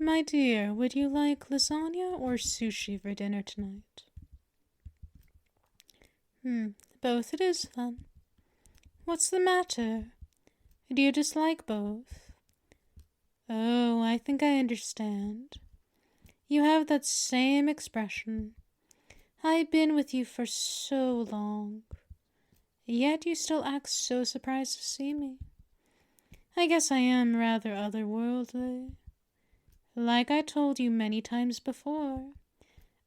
My dear, would you like lasagna or sushi for dinner tonight? Both it is, then. What's the matter? Do you dislike both? Oh, I think I understand. You have that same expression. I've been with you for so long. Yet you still act so surprised to see me. I guess I am rather otherworldly. Like I told you many times before,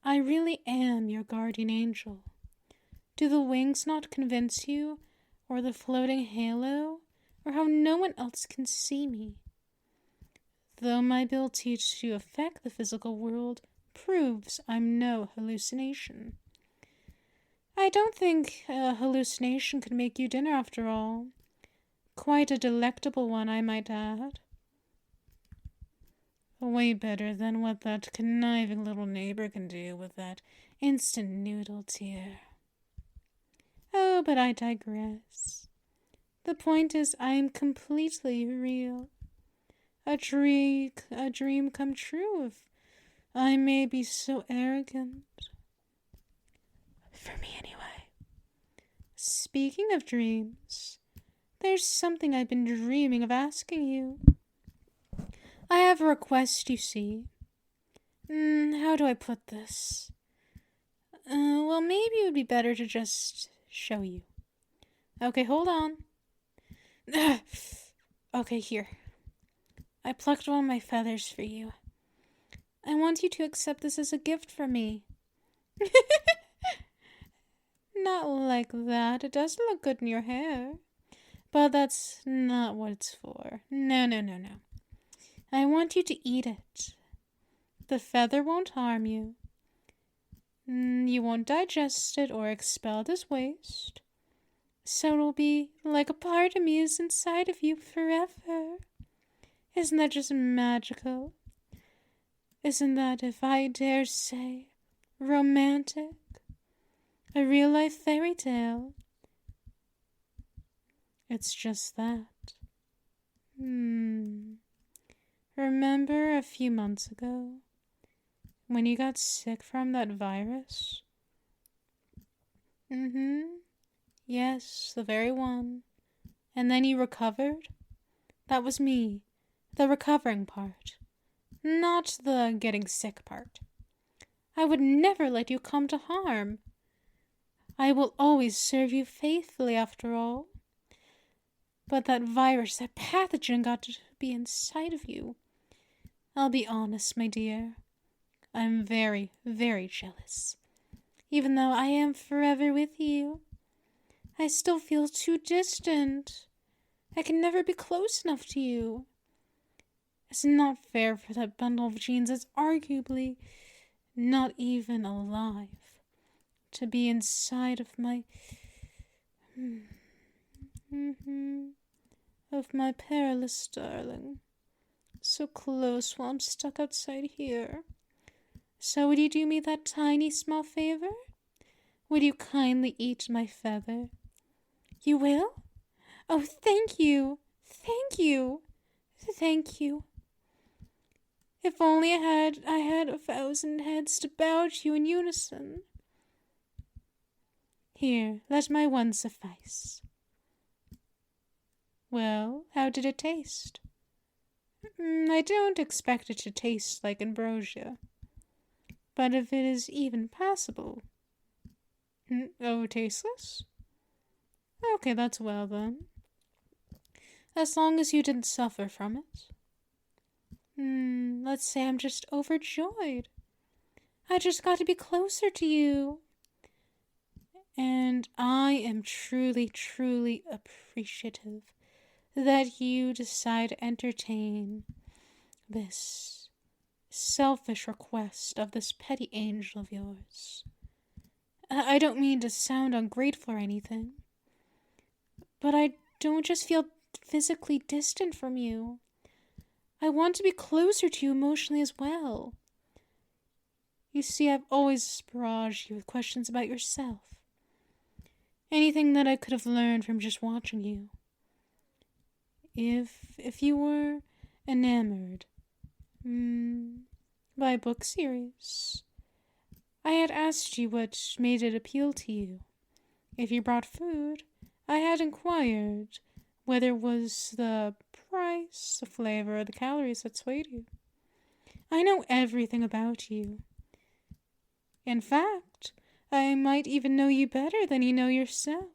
I really am your guardian angel. Do the wings not convince you, or the floating halo, or how no one else can see me? Though my ability to affect the physical world proves I'm no hallucination. I don't think a hallucination could make you dinner after all. Quite a delectable one, I might add. Way better than what that conniving little neighbor can do with that instant noodle tier. Oh, but I digress. The point is, I am completely real. A dream come true, if I may be so arrogant. For me, anyway. Speaking of dreams, there's something I've been dreaming of asking you. I have a request, you see. How do I put this? Well, maybe it would be better to just show you. Okay, hold on. Okay, here. I plucked one of my feathers for you. I want you to accept this as a gift from me. Not like that. It doesn't look good in your hair. But that's not what it's for. No. I want you to eat it. The feather won't harm you. You won't digest it or expel it as waste. So it'll be like a part of me is inside of you forever. Isn't that just magical? Isn't that, if I dare say, romantic? A real-life fairy tale. It's just that. Remember a few months ago, when you got sick from that virus? Yes, the very one. And then you recovered? That was me. The recovering part. Not the getting sick part. I would never let you come to harm. I will always serve you faithfully, after all. But that virus, that pathogen got to be inside of you. I'll be honest, my dear. I'm very, very jealous. Even though I am forever with you, I still feel too distant. I can never be close enough to you. It's not fair for that bundle of genes that's arguably not even alive to be inside of my perilous darling. So close while I'm stuck outside here. So would you do me that tiny small favor? Would you kindly eat my feather? You will? Oh, thank you. Thank you. Thank you. If only I had 1,000 heads to bow to you in unison. Here, let my one suffice. Well, how did it taste? I don't expect it to taste like ambrosia. But if it is even passable. Oh, tasteless? Okay, that's well then. As long as you didn't suffer from it. Let's say I'm just overjoyed. I just got to be closer to you. And I am truly, truly appreciative that you decide to entertain this selfish request of this petty angel of yours. I don't mean to sound ungrateful or anything, but I don't just feel physically distant from you. I want to be closer to you emotionally as well. You see, I've always barraged you with questions about yourself. Anything that I could have learned from just watching you. If you were enamored, book series. I had asked you what made it appeal to you. If you brought food, I had inquired whether it was the price, the flavor, or the calories that swayed you. I know everything about you. In fact, I might even know you better than you know yourself.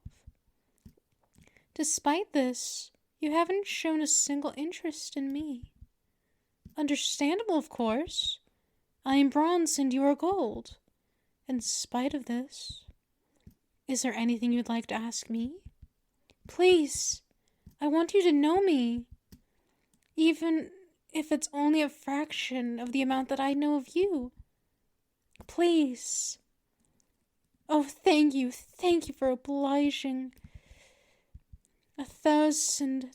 Despite this, you haven't shown a single interest in me. Understandable, of course. I am bronze and you are gold. In spite of this, is there anything you'd like to ask me? Please, I want you to know me. Even if it's only a fraction of the amount that I know of you. Please. Oh, thank you for obliging. 1,000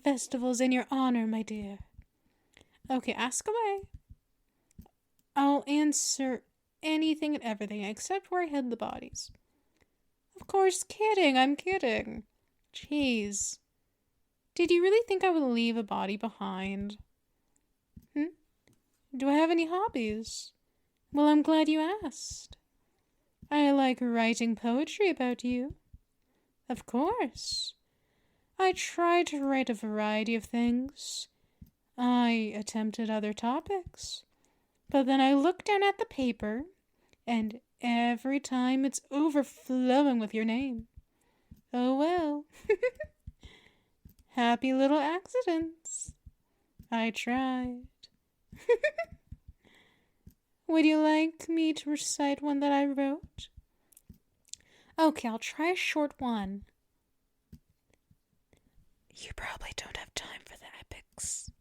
festivals in your honor, my dear. Okay, ask away. I'll answer anything and everything except where I hid the bodies. Of course, kidding, I'm kidding. Jeez. Did you really think I would leave a body behind? Do I have any hobbies? Well, I'm glad you asked. I like writing poetry about you. Of course. I tried to write a variety of things. I attempted other topics. But then I looked down at the paper, and every time it's overflowing with your name. Oh well. Happy little accidents. I tried. Would you like me to recite one that I wrote? Okay, I'll try a short one. You probably don't have time for the epics.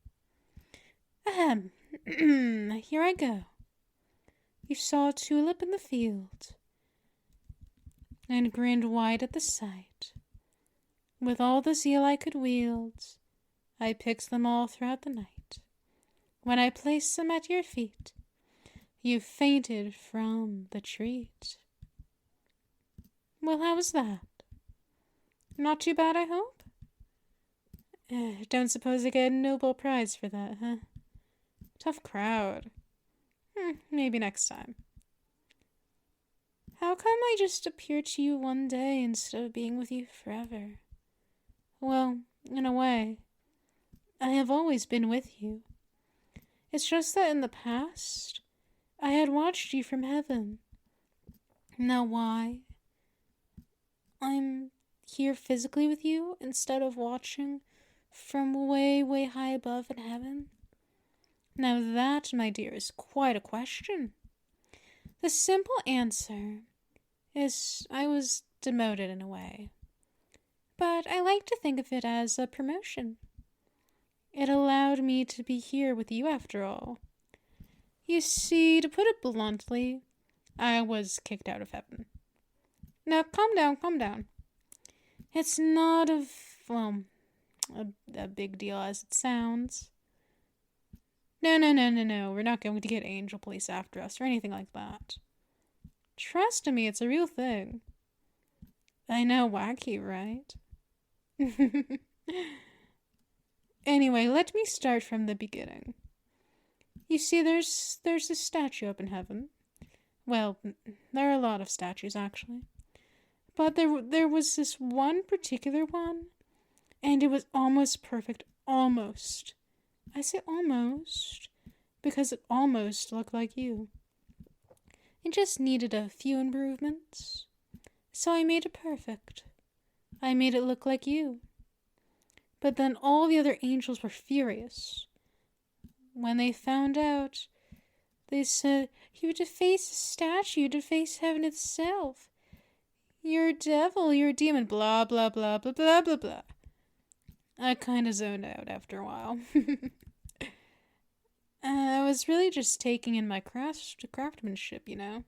Here I go. You saw a tulip in the field, and grinned wide at the sight. With all the zeal I could wield, I picked them all throughout the night. When I placed them at your feet, you fainted from the treat. Well, how was that? Not too bad, I hope? Don't suppose I get a Nobel Prize for that, huh? Tough crowd. Maybe next time. How come I just appeared to you one day instead of being with you forever? Well, in a way, I have always been with you. It's just that in the past, I had watched you from heaven. Now why? I'm here physically with you instead of watching from way, way high above in heaven? Now that, my dear, is quite a question. The simple answer is I was demoted in a way. But I like to think of it as a promotion. It allowed me to be here with you after all. You see, to put it bluntly, I was kicked out of heaven. Now, calm down. It's not a big deal as it sounds. No. We're not going to get angel police after us or anything like that. Trust me, it's a real thing. I know, wacky, right? Anyway, let me start from the beginning. You see, there's a statue up in heaven. Well, there are a lot of statues, actually. But there was this one particular one, and it was almost perfect. Almost. I say almost, because it almost looked like you. It just needed a few improvements. So I made it perfect. I made it look like you. But then all the other angels were furious. When they found out, they said, you deface the statue, you deface heaven itself. You're a devil, you're a demon, blah, blah, blah, blah, blah, blah, blah. I kind of zoned out after a while. I was really just taking in my craftsmanship, you know.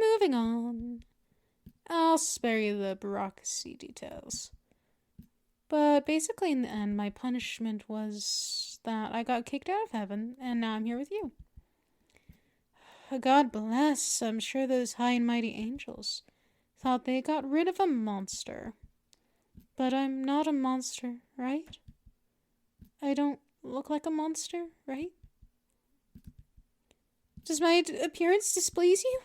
Moving on. I'll spare you the bureaucracy details. But basically, in the end, my punishment was that I got kicked out of heaven, and now I'm here with you. God bless, I'm sure those high and mighty angels thought they got rid of a monster. But I'm not a monster, right? I don't look like a monster, right? Does my appearance displease you?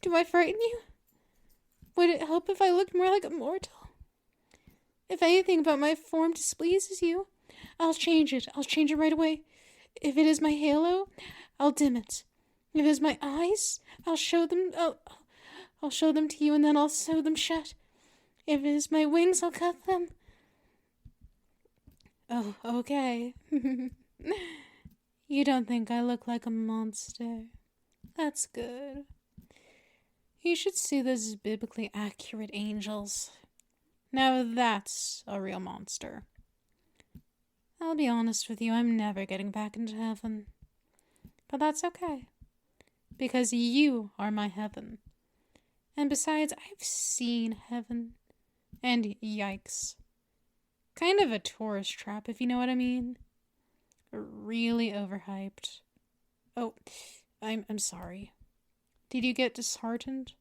Do I frighten you? Would it help if I looked more like a mortal? If anything about my form displeases you, I'll change it. I'll change it right away. If it is my halo, I'll dim it. If it is my eyes, I'll show them to you and then I'll sew them shut. If it is my wings, I'll cut them. Oh, okay. You don't think I look like a monster. That's good. You should see those biblically accurate angels. Now that's a real monster. I'll be honest with you, I'm never getting back into heaven. But that's okay. Because you are my heaven. And besides, I've seen heaven. And yikes. Kind of a tourist trap, if you know what I mean. Really overhyped. Oh, I'm sorry. Did you get disheartened?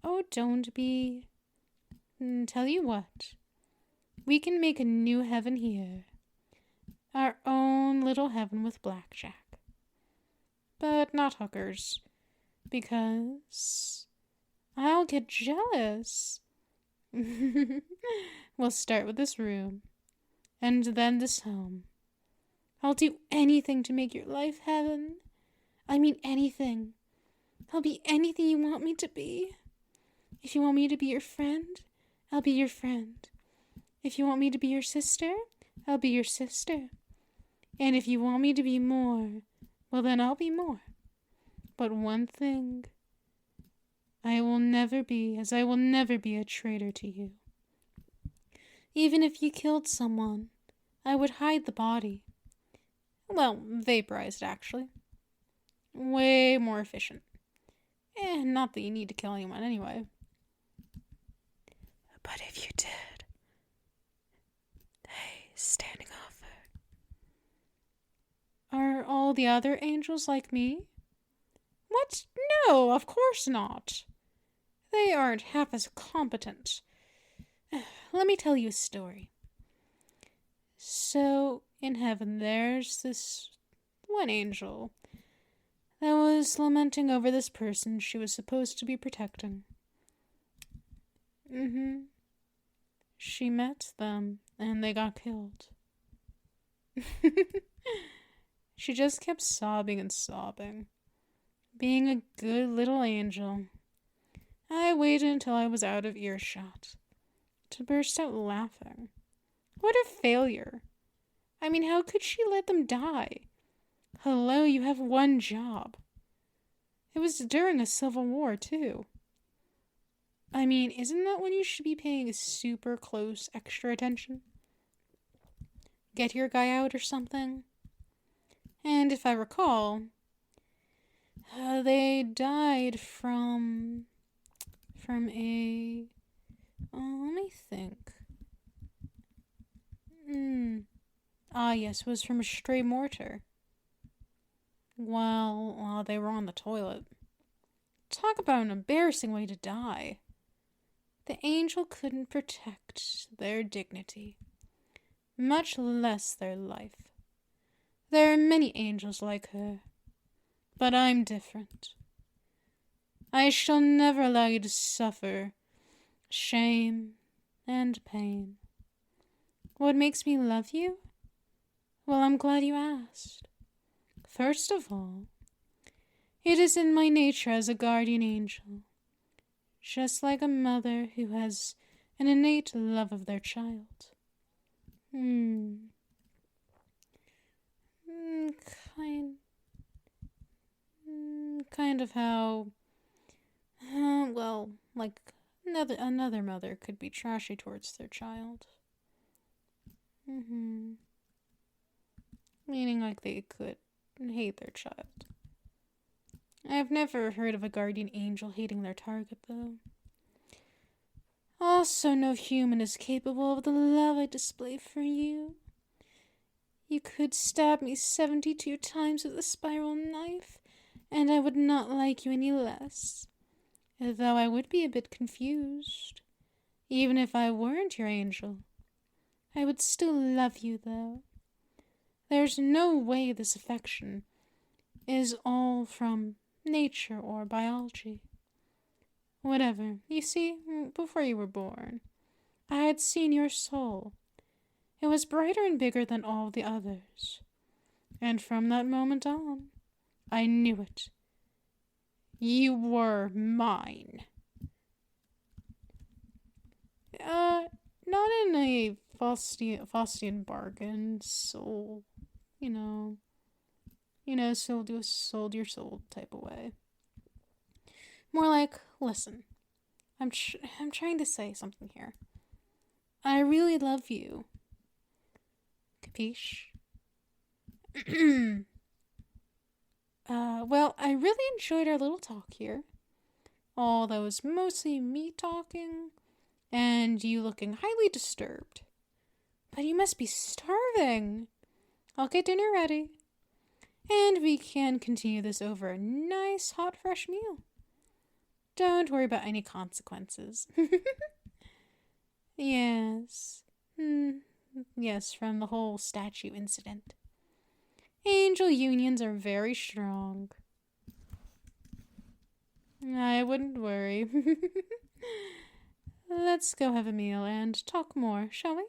Oh, don't be. Tell you what. We can make a new heaven here. Our own little heaven with blackjack. But not hookers. Because I'll get jealous. We'll start with this room. And then this home. I'll do anything to make your life heaven. I mean anything. I'll be anything you want me to be. If you want me to be your friend, I'll be your friend. If you want me to be your sister, I'll be your sister. And if you want me to be more, well then I'll be more. But one thing, I will never be a traitor to you. Even if you killed someone, I would hide the body. Well, vaporized actually. Way more efficient. Not that you need to kill anyone anyway. But if you did, hey, standing offer. Are all the other angels like me? What? No, of course not. They aren't half as competent. Let me tell you a story. So, in heaven, there's this one angel that was lamenting over this person she was supposed to be protecting. She met them, and they got killed. She just kept sobbing and sobbing. Being a good little angel. I waited until I was out of earshot to burst out laughing. What a failure. I mean, how could she let them die? Hello, you have one job. It was during a civil war, too. I mean, isn't that when you should be paying super close extra attention? Get your guy out or something? And if I recall, they died from a... let me think. Yes, it was from a stray mortar. While they were on the toilet. Talk about an embarrassing way to die. The angel couldn't protect their dignity, much less their life. There are many angels like her, but I'm different. I shall never allow you to suffer shame and pain. What makes me love you? Well, I'm glad you asked. First of all, it is in my nature as a guardian angel, just like a mother who has an innate love of their child. Kind of how, like another mother could be trashy towards their child. Meaning like they could hate their child. I've never heard of a guardian angel hating their target, though. Also, no human is capable of the love I display for you. You could stab me 72 times with a spiral knife, and I would not like you any less. Though I would be a bit confused. Even if I weren't your angel. I would still love you, though. There's no way this affection is all from nature or biology. Whatever. You see, before you were born, I had seen your soul. It was brighter and bigger than all the others. And from that moment on, I knew it. You were mine. Not in a Faustian bargain, soul, you know, sold your soul type of way. More like, listen, I'm trying to say something here. I really love you. Capiche? Well, I really enjoyed our little talk here. Although it was mostly me talking, and you looking highly disturbed. But you must be starving. I'll get dinner ready. And we can continue this over a nice, hot, fresh meal. Don't worry about any consequences. Yes. Yes, from the whole statue incident. Angel unions are very strong. I wouldn't worry. Let's go have a meal and talk more, shall we?